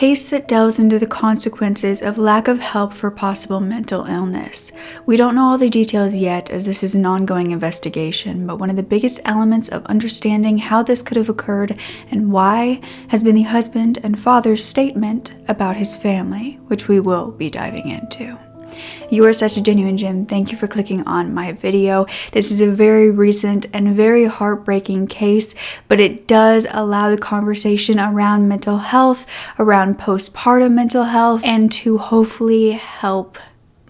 case that delves into the consequences of lack of help for possible mental illness. We don't know all the details yet, as this is an ongoing investigation, but one of the biggest elements of understanding how this could have occurred and why has been the husband and father's statement about his family, which we will be diving into. You are such a genuine gem. Thank you for clicking on my video. This is a very recent and very heartbreaking case, but it does allow the conversation around mental health, around postpartum mental health, and to hopefully help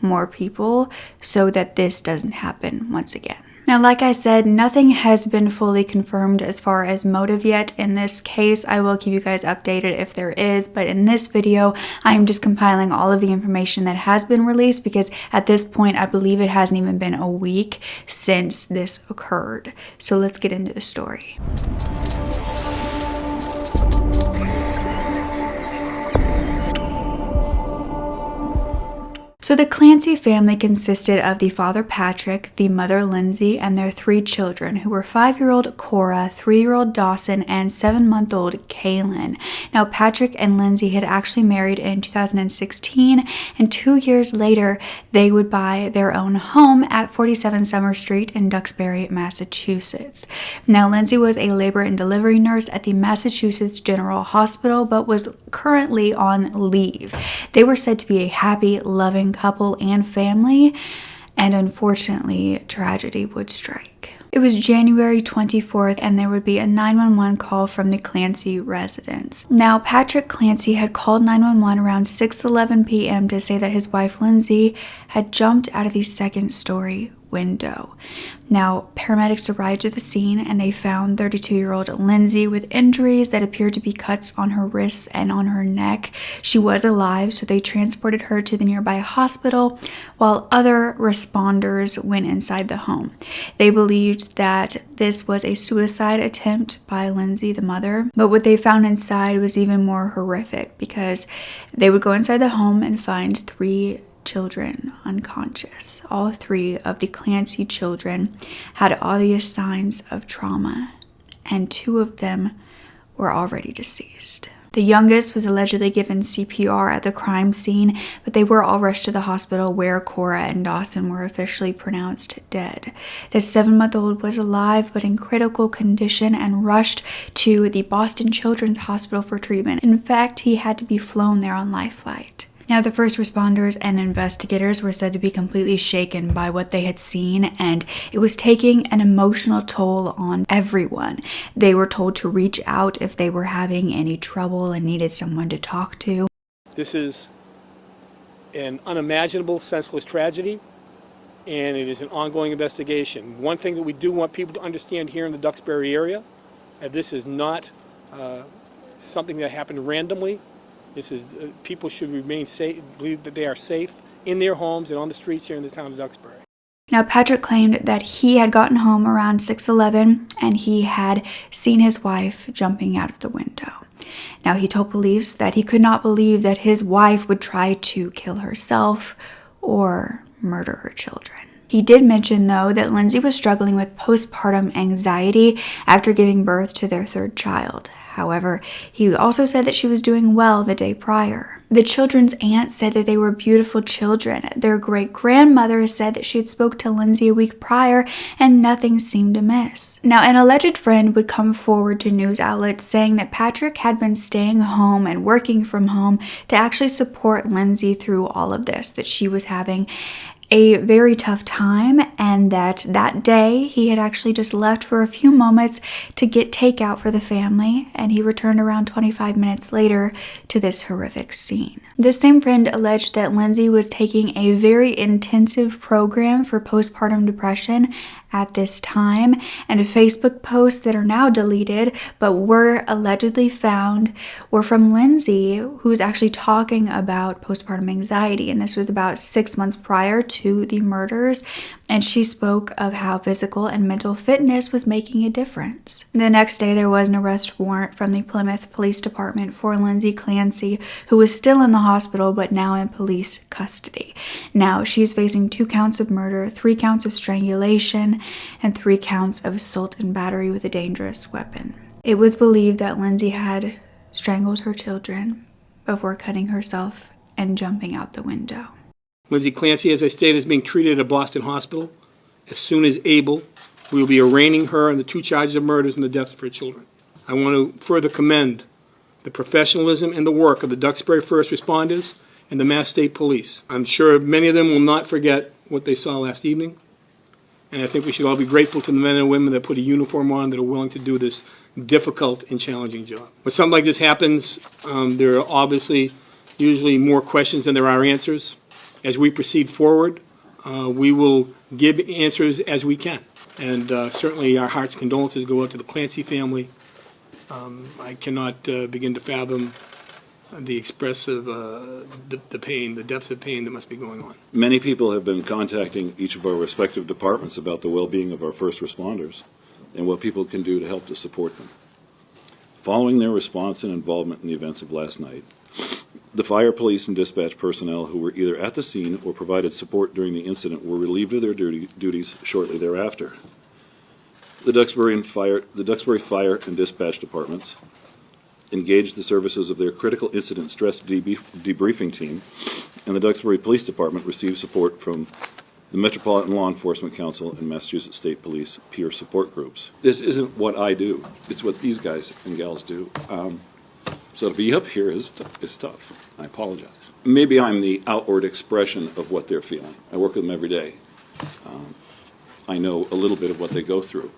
more people so that this doesn't happen once again. Now, like I said, nothing has been fully confirmed as far as motive yet in this case. I will keep you guys updated if there is, but in this video, I am just compiling all of the information that has been released because at this point, I believe it hasn't even been a week since this occurred. So let's get into the story. So the Clancy family consisted of the father Patrick, the mother Lindsay, and their 3 children, who were 5-year-old Cora, 3-year-old Dawson, and 7-month-old Kaylin. Now Patrick and Lindsay had actually married in 2016, and 2 years later, they would buy their own home at 47 Summer Street in Duxbury, Massachusetts. Now Lindsay was a labor and delivery nurse at the Massachusetts General Hospital, but was currently on leave. They were said to be a happy, loving couple and family, and unfortunately, tragedy would strike. It was January 24th, and there would be a 911 call from the Clancy residence. Now, Patrick Clancy had called 911 around 6:11 p.m. to say that his wife Lindsay had jumped out of the 2nd-story window. Now, paramedics arrived at the scene and they found 32-year-old Lindsay with injuries that appeared to be cuts on her wrists and on her neck. She was alive, so they transported her to the nearby hospital while other responders went inside the home. They believed that this was a suicide attempt by Lindsay, the mother, but what they found inside was even more horrific because they would go inside the home and find 3 children unconscious. All 3 of the Clancy children had obvious signs of trauma, and 2 of them were already deceased. The youngest was allegedly given CPR at the crime scene, but they were all rushed to the hospital where Cora and Dawson were officially pronounced dead. The 7-month-old was alive but in critical condition and rushed to the Boston Children's Hospital for treatment. In fact, he had to be flown there on life flight. Now, the first responders and investigators were said to be completely shaken by what they had seen, and it was taking an emotional toll on everyone. They were told to reach out if they were having any trouble and needed someone to talk to. This is an unimaginable, senseless tragedy, and it is an ongoing investigation. One thing that we do want people to understand here in the Duxbury area, this is not something that happened randomly. This is people should remain safe, believe that they are safe in their homes and on the streets here in the town of Duxbury. Now, Patrick claimed that he had gotten home around 6:11 and he had seen his wife jumping out of the window. Now, he told police that he could not believe that his wife would try to kill herself or murder her children. He did mention, though, that Lindsay was struggling with postpartum anxiety after giving birth to their 3rd child. However, he also said that she was doing well the day prior. The children's aunt said that they were beautiful children. Their great-grandmother said that she had spoke to Lindsay a week prior and nothing seemed amiss. Now, an alleged friend would come forward to news outlets saying that Patrick had been staying home and working from home to actually support Lindsay through all of this, that she was having a very tough time, and that day he had actually just left for a few moments to get takeout for the family, and he returned around 25 minutes later to this horrific scene. This same friend alleged that Lindsay was taking a very intensive program for postpartum depression at this time, and Facebook posts that are now deleted but were allegedly found were from Lindsay, who was actually talking about postpartum anxiety, and this was about 6 months prior to the murders, and she spoke of how physical and mental fitness was making a difference. The next day, there was an arrest warrant from the Plymouth Police Department for Lindsay Clancy, who was still in the hospital but now in police custody. Now, she's facing 2 counts of murder, 3 counts of strangulation, and 3 counts of assault and battery with a dangerous weapon. It was believed that Lindsay had strangled her children, before cutting herself and jumping out the window. Lindsay Clancy, as I stated, is being treated at a Boston hospital. As soon as able, we will be arraigning her on the 2 charges of murders and the deaths of her children. I want to further commend the professionalism and the work of the Duxbury first responders and the Mass State Police. I'm sure many of them will not forget what they saw last evening, and I think we should all be grateful to the men and women that put a uniform on, that are willing to do this difficult and challenging job. When something like this happens, there are obviously usually more questions than there are answers. As we proceed forward, we will give answers as we can. And certainly our heart's condolences go out to the Clancy family. I cannot begin to fathom the expressive, the pain, the depth of pain that must be going on. Many people have been contacting each of our respective departments about the well-being of our first responders and what people can do to help to support them. Following their response and involvement in the events of last night, the fire, police, and dispatch personnel who were either at the scene or provided support during the incident were relieved of their duties shortly thereafter. The Duxbury Fire and Dispatch Departments engaged the services of their Critical Incident Stress Debriefing Team, and the Duxbury Police Department received support from the Metropolitan Law Enforcement Council and Massachusetts State Police peer support groups. This isn't what I do. It's what these guys and gals do. So to be up here is tough. I apologize. Maybe I'm the outward expression of what they're feeling. I work with them every day. I know a little bit of what they go through.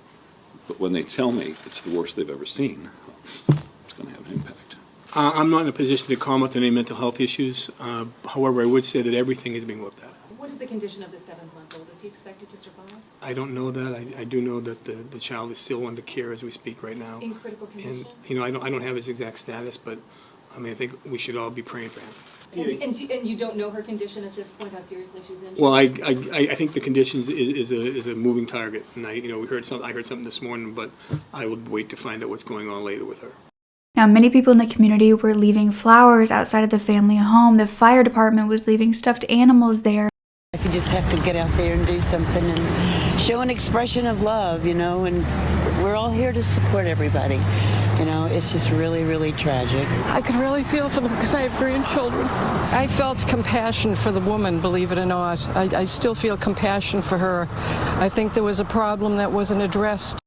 But when they tell me it's the worst they've ever seen, it's going to have an impact. I'm not in a position to comment on any mental health issues. However, I would say that everything is being looked at. What is the condition of the 7-month-old? Is he expected to survive? I don't know that. I do know that the child is still under care as we speak right now. In critical condition? And I don't have his exact status, but I mean, I think we should all be praying for him. And you don't know her condition at this point, how seriously she's injured? Well, I think the conditions is a moving target, and I heard something this morning, but I would wait to find out what's going on later with her. Now, many people in the community were leaving flowers outside of the family home. The fire department was leaving stuffed animals there. You just have to get out there and do something and show an expression of love, and we're all here to support everybody. It's just really, really tragic. I could really feel for them because I have grandchildren. I felt compassion for the woman, believe it or not. I still feel compassion for her. I think there was a problem that wasn't addressed.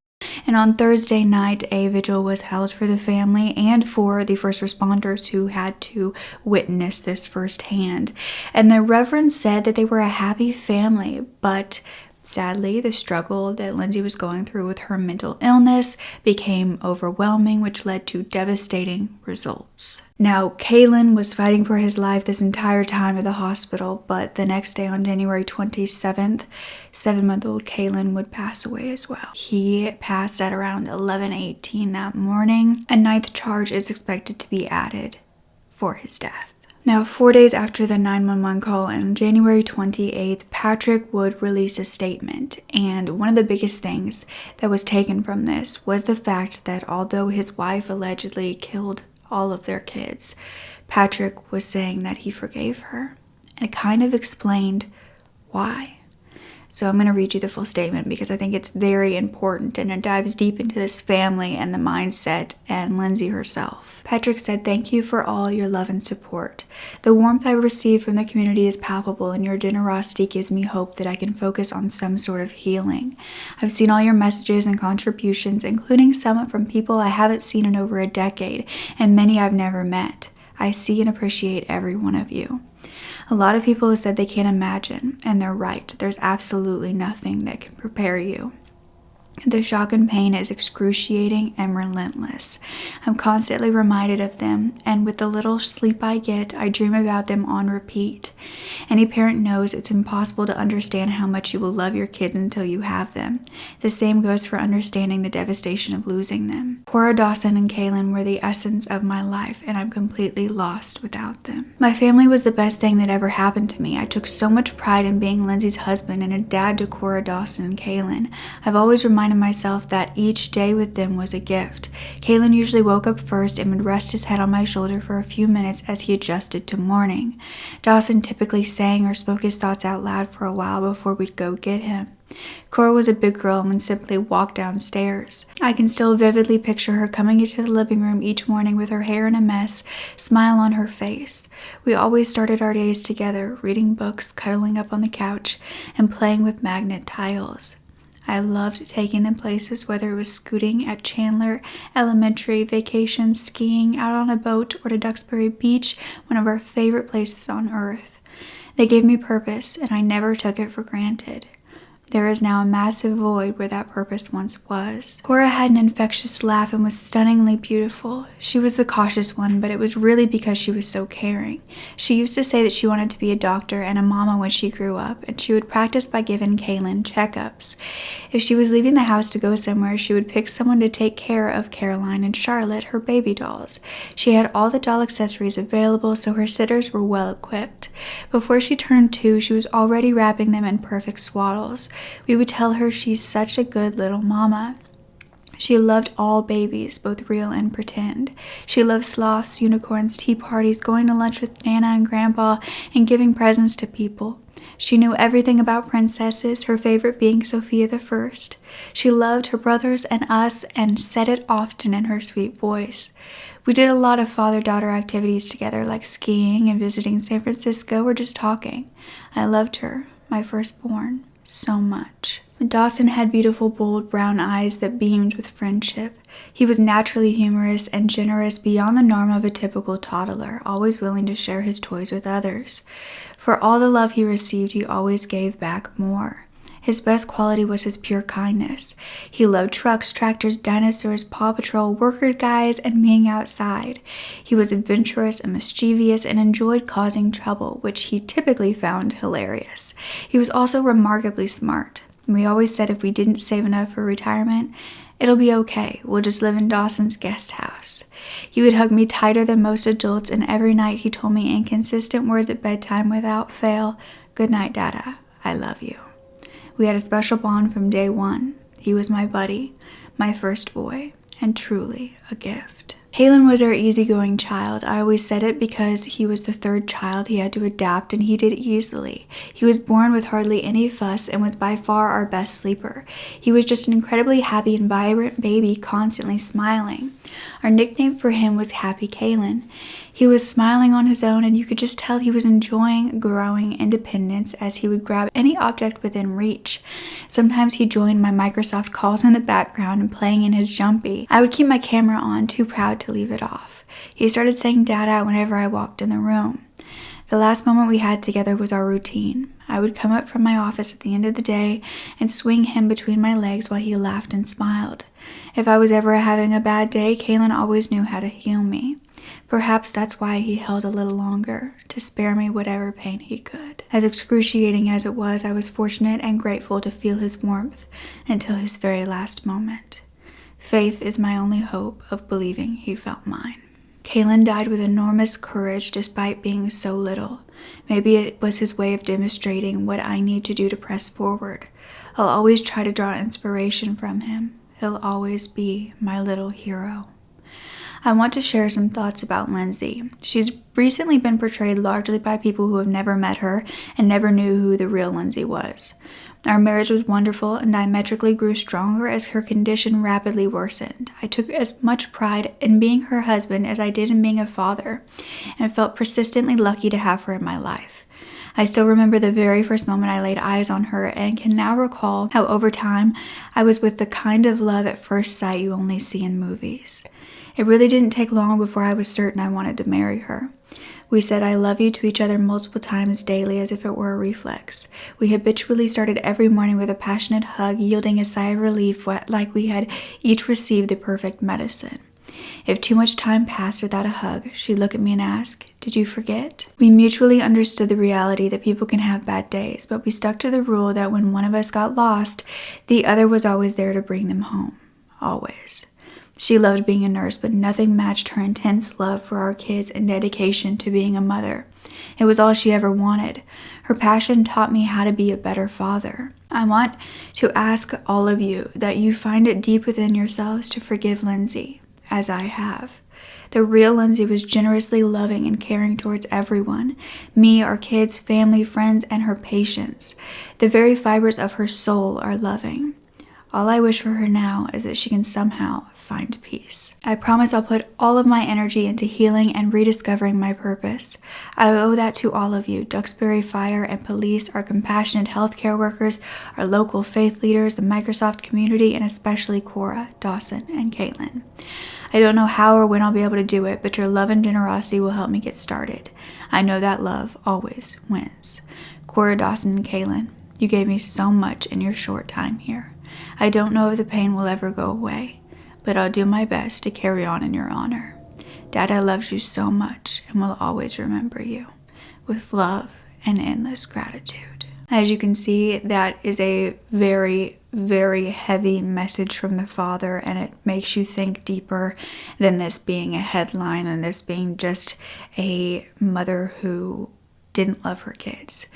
And on Thursday night, a vigil was held for the family and for the first responders who had to witness this firsthand. And the Reverend said that they were a happy family, but sadly, the struggle that Lindsay was going through with her mental illness became overwhelming, which led to devastating results. Now, Kaylin was fighting for his life this entire time at the hospital, but the next day on January 27th, 7-month-old Kaylin would pass away as well. He passed at around 11:18 that morning. A 9th charge is expected to be added for his death. Now, 4 days after the 911 call on January 28th, Patrick would release a statement. And one of the biggest things that was taken from this was the fact that although his wife allegedly killed all of their kids, Patrick was saying that he forgave her. And it kind of explained why. So I'm going to read you the full statement because I think it's very important and it dives deep into this family and the mindset and Lindsay herself. Patrick said, "Thank you for all your love and support. The warmth I receive from the community is palpable and your generosity gives me hope that I can focus on some sort of healing. I've seen all your messages and contributions, including some from people I haven't seen in over a decade and many I've never met. I see and appreciate every one of you." A lot of people have said they can't imagine, and they're right. There's absolutely nothing that can prepare you. The shock and pain is excruciating and relentless. I'm constantly reminded of them, and with the little sleep I get, I dream about them on repeat. Any parent knows it's impossible to understand how much you will love your kids until you have them. The same goes for understanding the devastation of losing them. Cora, Dawson, and Kaylin were the essence of my life, and I'm completely lost without them. My family was the best thing that ever happened to me. I took so much pride in being Lindsay's husband and a dad to Cora, Dawson, and Kaylin. I've always reminded myself that each day with them was a gift. Kaylin usually woke up first and would rest his head on my shoulder for a few minutes as he adjusted to morning. Dawson typically sang or spoke his thoughts out loud for a while before we'd go get him. Cora was a big girl and would simply walk downstairs. I can still vividly picture her coming into the living room each morning with her hair in a mess, smile on her face. We always started our days together, reading books, cuddling up on the couch, and playing with magnet tiles. I loved taking them places, whether it was scooting at Chandler Elementary, vacations, skiing, out on a boat, or to Duxbury Beach, one of our favorite places on earth. They gave me purpose, and I never took it for granted. There is now a massive void where that purpose once was. Cora had an infectious laugh and was stunningly beautiful. She was the cautious one, but it was really because she was so caring. She used to say that she wanted to be a doctor and a mama when she grew up, and she would practice by giving Kaylin checkups. If she was leaving the house to go somewhere, she would pick someone to take care of Caroline and Charlotte, her baby dolls. She had all the doll accessories available, so her sitters were well equipped. Before she turned 2, she was already wrapping them in perfect swaddles. We would tell her she's such a good little mama. She loved all babies, both real and pretend. She loved sloths, unicorns, tea parties, going to lunch with Nana and Grandpa, and giving presents to people. She knew everything about princesses, her favorite being Sophia the First. She loved her brothers and us and said it often in her sweet voice. We did a lot of father-daughter activities together, like skiing and visiting San Francisco or just talking. I loved her, my firstborn, so much. Dawson had beautiful, bold brown eyes that beamed with friendship. He was naturally humorous and generous beyond the norm of a typical toddler, always willing to share his toys with others. For all the love he received, he always gave back more. His best quality was his pure kindness. He loved trucks, tractors, dinosaurs, Paw Patrol, worker guys, and being outside. He was adventurous and mischievous and enjoyed causing trouble, which he typically found hilarious. He was also remarkably smart. We always said if we didn't save enough for retirement, it'll be okay. We'll just live in Dawson's guest house. He would hug me tighter than most adults, and every night he told me inconsistent words at bedtime without fail, "Good night, Dada. I love you." We had a special bond from day one. He was my buddy, my first boy, and truly a gift. Kaylin was our easygoing child. I always said it because he was the third child. He had to adapt, and he did easily. He was born with hardly any fuss and was by far our best sleeper. He was just an incredibly happy and vibrant baby, constantly smiling. Our nickname for him was Happy Kaylin. He was smiling on his own, and you could just tell he was enjoying growing independence as he would grab any object within reach. Sometimes he joined my Microsoft calls in the background and playing in his jumpy. I would keep my camera on, too proud to leave it off. He started saying Dada whenever I walked in the room. The last moment we had together was our routine. I would come up from my office at the end of the day and swing him between my legs while he laughed and smiled. If I was ever having a bad day, Kaylin always knew how to heal me. Perhaps that's why he held a little longer, to spare me whatever pain he could. As excruciating as it was, I was fortunate and grateful to feel his warmth until his very last moment. Faith is my only hope of believing he felt mine. Kaylin died with enormous courage despite being so little. Maybe it was his way of demonstrating what I need to do to press forward. I'll always try to draw inspiration from him. He'll always be my little hero. I want to share some thoughts about Lindsay. She's recently been portrayed largely by people who have never met her and never knew who the real Lindsay was. Our marriage was wonderful and diametrically grew stronger as her condition rapidly worsened. I took as much pride in being her husband as I did in being a father, and felt persistently lucky to have her in my life. I still remember the very first moment I laid eyes on her and can now recall how over time I was with the kind of love at first sight you only see in movies. It really didn't take long before I was certain I wanted to marry her. We said I love you to each other multiple times daily as if it were a reflex. We habitually started every morning with a passionate hug, yielding a sigh of relief like we had each received the perfect medicine. If too much time passed without a hug, she'd look at me and ask, "Did you forget?" We mutually understood the reality that people can have bad days, but we stuck to the rule that when one of us got lost, the other was always there to bring them home. Always. She loved being a nurse, but nothing matched her intense love for our kids and dedication to being a mother. It was all she ever wanted. Her passion taught me how to be a better father. I want to ask all of you that you find it deep within yourselves to forgive Lindsay, as I have. The real Lindsay was generously loving and caring towards everyone, me, our kids, family, friends, and her patients. The very fibers of her soul are loving. All I wish for her now is that she can somehow find peace. I promise I'll put all of my energy into healing and rediscovering my purpose. I owe that to all of you, Duxbury Fire and Police, our compassionate healthcare workers, our local faith leaders, the Microsoft community, and especially Cora, Dawson, and Caitlin. I don't know how or when I'll be able to do it, but your love and generosity will help me get started. I know that love always wins. Cora, Dawson, and Caitlin, you gave me so much in your short time here. I don't know if the pain will ever go away, but I'll do my best to carry on in your honor. Dada loves you so much and will always remember you with love and endless gratitude. As you can see, that is a very, very heavy message from the father, and it makes you think deeper than this being a headline and this being just a mother who didn't love her kids.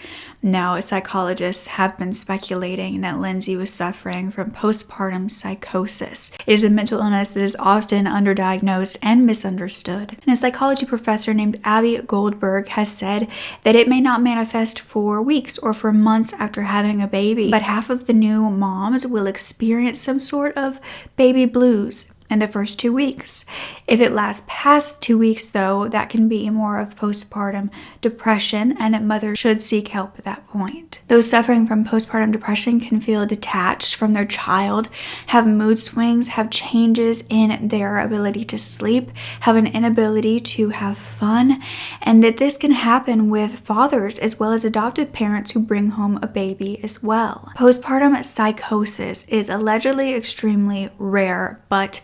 Now, psychologists have been speculating that Lindsay was suffering from postpartum psychosis. It is a mental illness that is often underdiagnosed and misunderstood. And a psychology professor named Abby Goldberg has said that it may not manifest for weeks or for months after having a baby, but half of the new moms will experience some sort of baby blues in the first 2 weeks. If it lasts past 2 weeks, though, that can be more of postpartum depression, and that mothers should seek help at that point. Those suffering from postpartum depression can feel detached from their child, have mood swings, have changes in their ability to sleep, have an inability to have fun, and that this can happen with fathers as well as adoptive parents who bring home a baby as well. Postpartum psychosis is allegedly extremely rare, but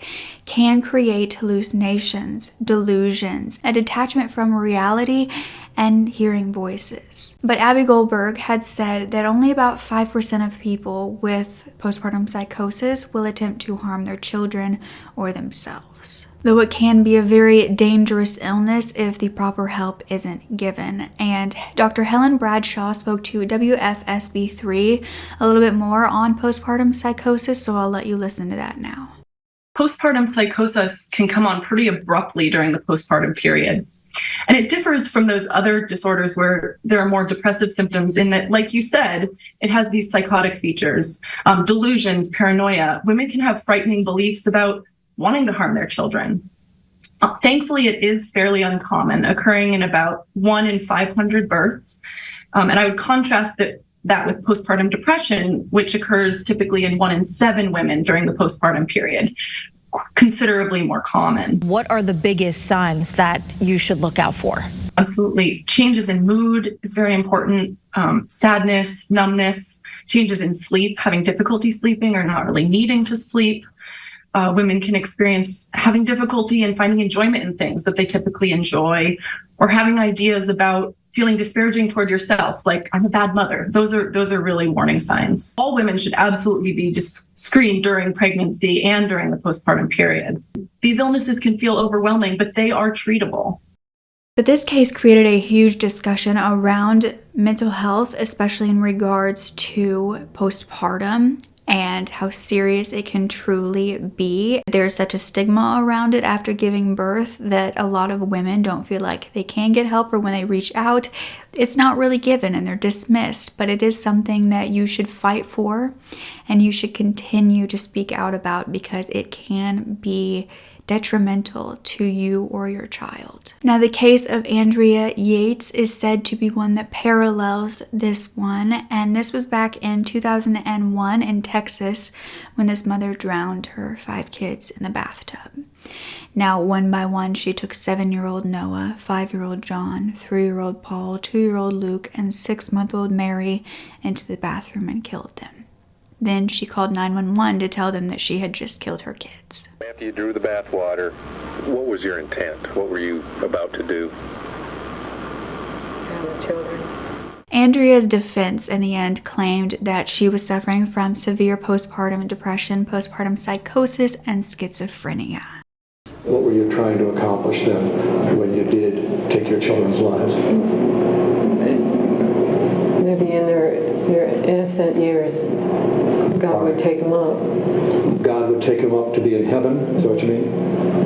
can create hallucinations, delusions, a detachment from reality, and hearing voices. But Abby Goldberg had said that only about 5% of people with postpartum psychosis will attempt to harm their children or themselves, though it can be a very dangerous illness if the proper help isn't given. And Dr. Helen Bradshaw spoke to WFSB3 a little bit more on postpartum psychosis, so I'll let you listen to that now. Postpartum psychosis can come on pretty abruptly during the postpartum period. And it differs from those other disorders where there are more depressive symptoms in that, like you said, it has these psychotic features, delusions, paranoia. Women can have frightening beliefs about wanting to harm their children. Thankfully, it is fairly uncommon, occurring in about 1 in 500 births. And I would contrast that with postpartum depression, which occurs typically in 1 in 7 women during the postpartum period, considerably more common. What are the biggest signs that you should look out for? Absolutely. Changes in mood is very important. Sadness, numbness, changes in sleep, having difficulty sleeping or not really needing to sleep. Women can experience having difficulty in finding enjoyment in things that they typically enjoy, or having ideas about feeling disparaging toward yourself, like I'm a bad mother. Those are really warning signs. All women should absolutely be screened during pregnancy and during the postpartum period. These illnesses can feel overwhelming, but they are treatable. But this case created a huge discussion around mental health, especially in regards to postpartum and how serious it can truly be. There's such a stigma around it after giving birth that a lot of women don't feel like they can get help, or when they reach out, it's not really given and they're dismissed. But it is something that you should fight for and you should continue to speak out about, because it can be detrimental to you or your child. Now, the case of Andrea Yates is said to be one that parallels this one, and this was back in 2001 in Texas when this mother drowned her 5 kids in the bathtub. Now, one by one, she took 7-year-old Noah, 5-year-old John, 3-year-old Paul, 2-year-old Luke, and 6-month-old Mary into the bathroom and killed them. Then she called 911 to tell them that she had just killed her kids. After you drew the bathwater, what was your intent? What were you about to do? Drown the children. Andrea's defense in the end claimed that she was suffering from severe postpartum depression, postpartum psychosis, and schizophrenia. What were you trying to accomplish then when you did take your children's lives? Maybe in their innocent years, God would take them up. God would take them up to be in heaven, is that what you mean?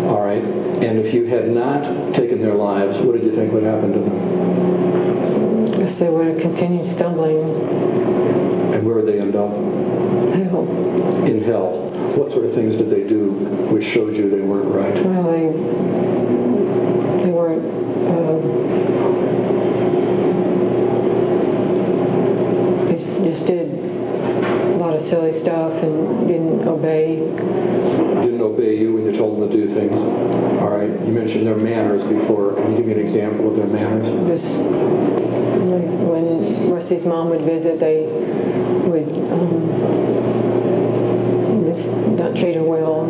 All right. And if you had not taken their lives, what did you think would happen to them? I guess they would have continued stumbling. And where would they end up? Hell. In hell. What sort of things did they do which showed you they weren't right? Well, they weren't, they just did a lot of silly stuff and didn't obey. Didn't obey you when you told them to do things. All right. You mentioned their manners before. Can you give me an example of their manners? Just like when Rusty's mom would visit, they would just not treat her well.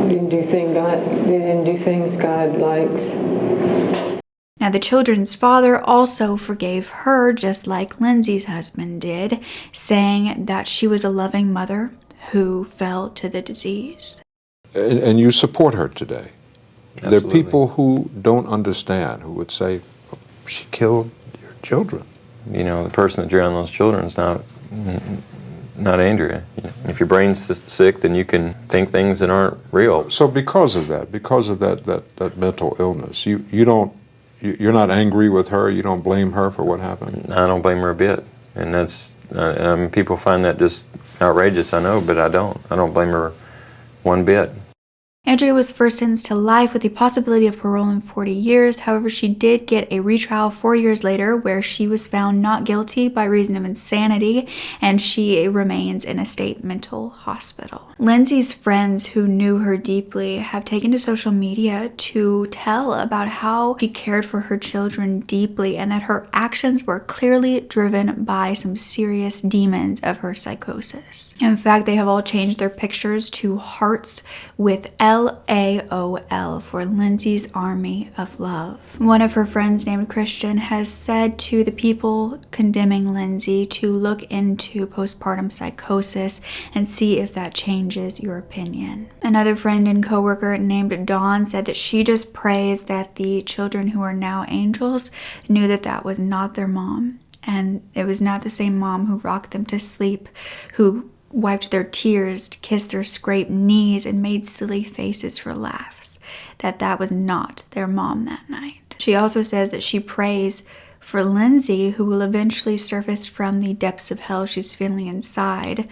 Didn't do things God likes. Now, the children's father also forgave her, just like Lindsay's husband did, saying that she was a loving mother who fell to the disease. And you support her today. Absolutely. There are people who don't understand, who would say, she killed your children. You know, the person that drowned those children is not Andrea. If your brain's sick, then you can think things that aren't real. So because of that mental illness, you're not angry with her, you don't blame her for what happened? I don't blame her a bit. And that's, people find that just outrageous, I know, but I don't blame her one bit. Andrea was first sentenced to life with the possibility of parole in 40 years. However, she did get a retrial 4 years later where she was found not guilty by reason of insanity, and she remains in a state mental hospital. Lindsay's friends who knew her deeply have taken to social media to tell about how she cared for her children deeply and that her actions were clearly driven by some serious demons of her psychosis. In fact, they have all changed their pictures to hearts with LAOL for Lindsay's Army of Love. One of her friends named Christian has said to the people condemning Lindsay to look into postpartum psychosis and see if that changes your opinion. Another friend and coworker named Dawn said that she just prays that the children who are now angels knew that that was not their mom, and it was not the same mom who rocked them to sleep, who wiped their tears, kissed their scraped knees, and made silly faces for laughs. That was not their mom that night. She also says that she prays for Lindsay, who will eventually surface from the depths of hell she's feeling inside,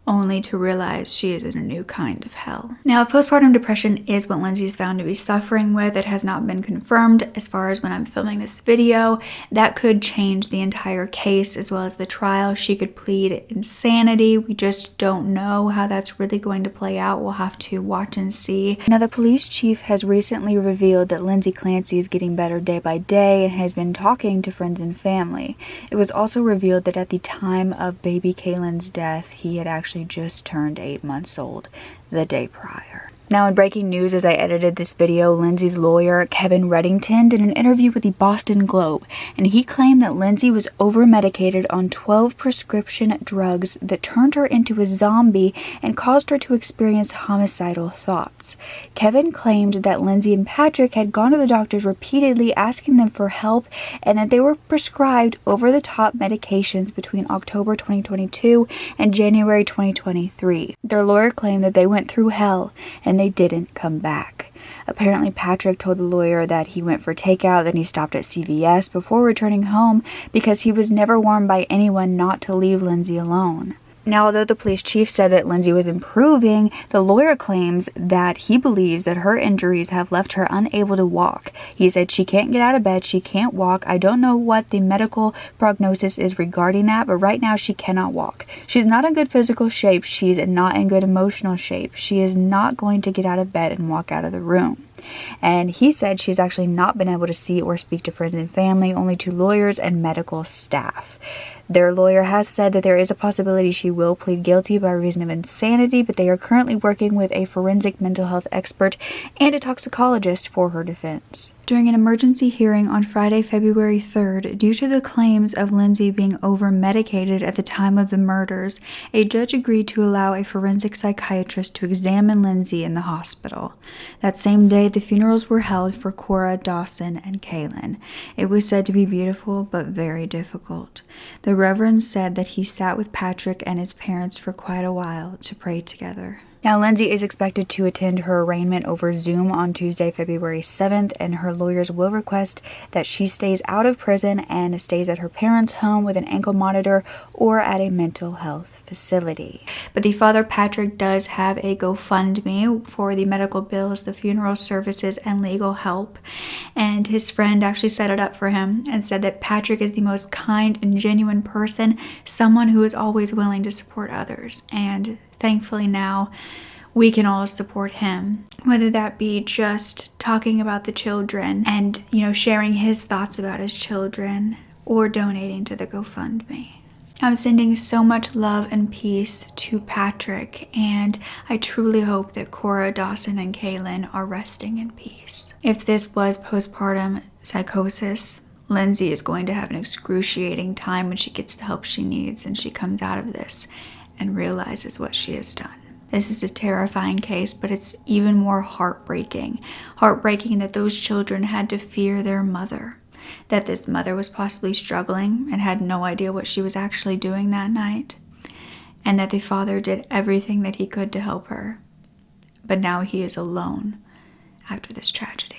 only to realize she is in a new kind of hell. Now, if postpartum depression is what Lindsay is found to be suffering with, it has not been confirmed as far as when I'm filming this video. That could change the entire case as well as the trial. She could plead insanity. We just don't know how that's really going to play out. We'll have to watch and see. Now, the police chief has recently revealed that Lindsay Clancy is getting better day by day and has been talking to friends and family. It was also revealed that at the time of baby Kaylin's death, he had actually just turned 8 months old the day prior. Now, in breaking news, as I edited this video, Lindsay's lawyer, Kevin Reddington, did an interview with the Boston Globe, and he claimed that Lindsay was over-medicated on 12 prescription drugs that turned her into a zombie and caused her to experience homicidal thoughts. Kevin claimed that Lindsay and Patrick had gone to the doctors repeatedly asking them for help, and that they were prescribed over-the-top medications between October 2022 and January 2023. Their lawyer claimed that they went through hell, and they didn't come back. Apparently, Patrick told the lawyer that he went for takeout, then he stopped at CVS before returning home because he was never warned by anyone not to leave Lindsay alone. Now, although the police chief said that Lindsay was improving, the lawyer claims that he believes that her injuries have left her unable to walk. He said she can't get out of bed, she can't walk. I don't know what the medical prognosis is regarding that, but right now she cannot walk. She's not in good physical shape. She's not in good emotional shape. She is not going to get out of bed and walk out of the room. And he said she's actually not been able to see or speak to friends and family, only to lawyers and medical staff. Their lawyer has said that there is a possibility she will plead guilty by reason of insanity, but they are currently working with a forensic mental health expert and a toxicologist for her defense. During an emergency hearing on Friday, February 3rd, due to the claims of Lindsay being over-medicated at the time of the murders, a judge agreed to allow a forensic psychiatrist to examine Lindsay in the hospital. That same day, the funerals were held for Cora, Dawson, and Kaylin. It was said to be beautiful, but very difficult. The The Reverend said that he sat with Patrick and his parents for quite a while to pray together. Now, Lindsay is expected to attend her arraignment over Zoom on Tuesday, February 7th, and her lawyers will request that she stays out of prison and stays at her parents' home with an ankle monitor or at a mental health facility. But the father, Patrick, does have a GoFundMe for the medical bills, the funeral services, and legal help. And his friend actually set it up for him and said that Patrick is the most kind and genuine person, someone who is always willing to support others. And thankfully now we can all support him, whether that be just talking about the children and, sharing his thoughts about his children or donating to the GoFundMe. I'm sending so much love and peace to Patrick, and I truly hope that Cora, Dawson, and Kaylin are resting in peace. If this was postpartum psychosis, Lindsay is going to have an excruciating time when she gets the help she needs and she comes out of this and realizes what she has done. This is a terrifying case, but it's even more heartbreaking. Heartbreaking that those children had to fear their mother, that this mother was possibly struggling and had no idea what she was actually doing that night, and that the father did everything that he could to help her. But now he is alone after this tragedy.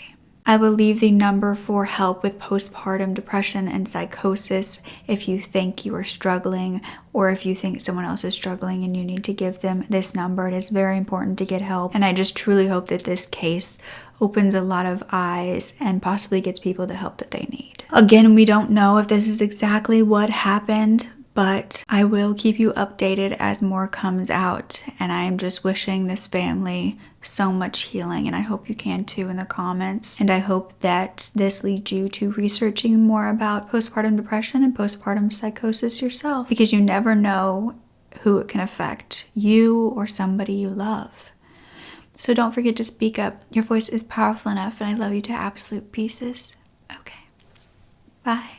I will leave the number for help with postpartum depression and psychosis if you think you are struggling, or if you think someone else is struggling and you need to give them this number. It is very important to get help, and I just truly hope that this case opens a lot of eyes and possibly gets people the help that they need. Again, we don't know if this is exactly what happened, but I will keep you updated as more comes out, and I am just wishing this family so much healing, and I hope you can too in the comments. And I hope that this leads you to researching more about postpartum depression and postpartum psychosis yourself, because you never know who it can affect, you or somebody you love. So don't forget to speak up. Your voice is powerful enough, and I love you to absolute pieces. Okay. Bye.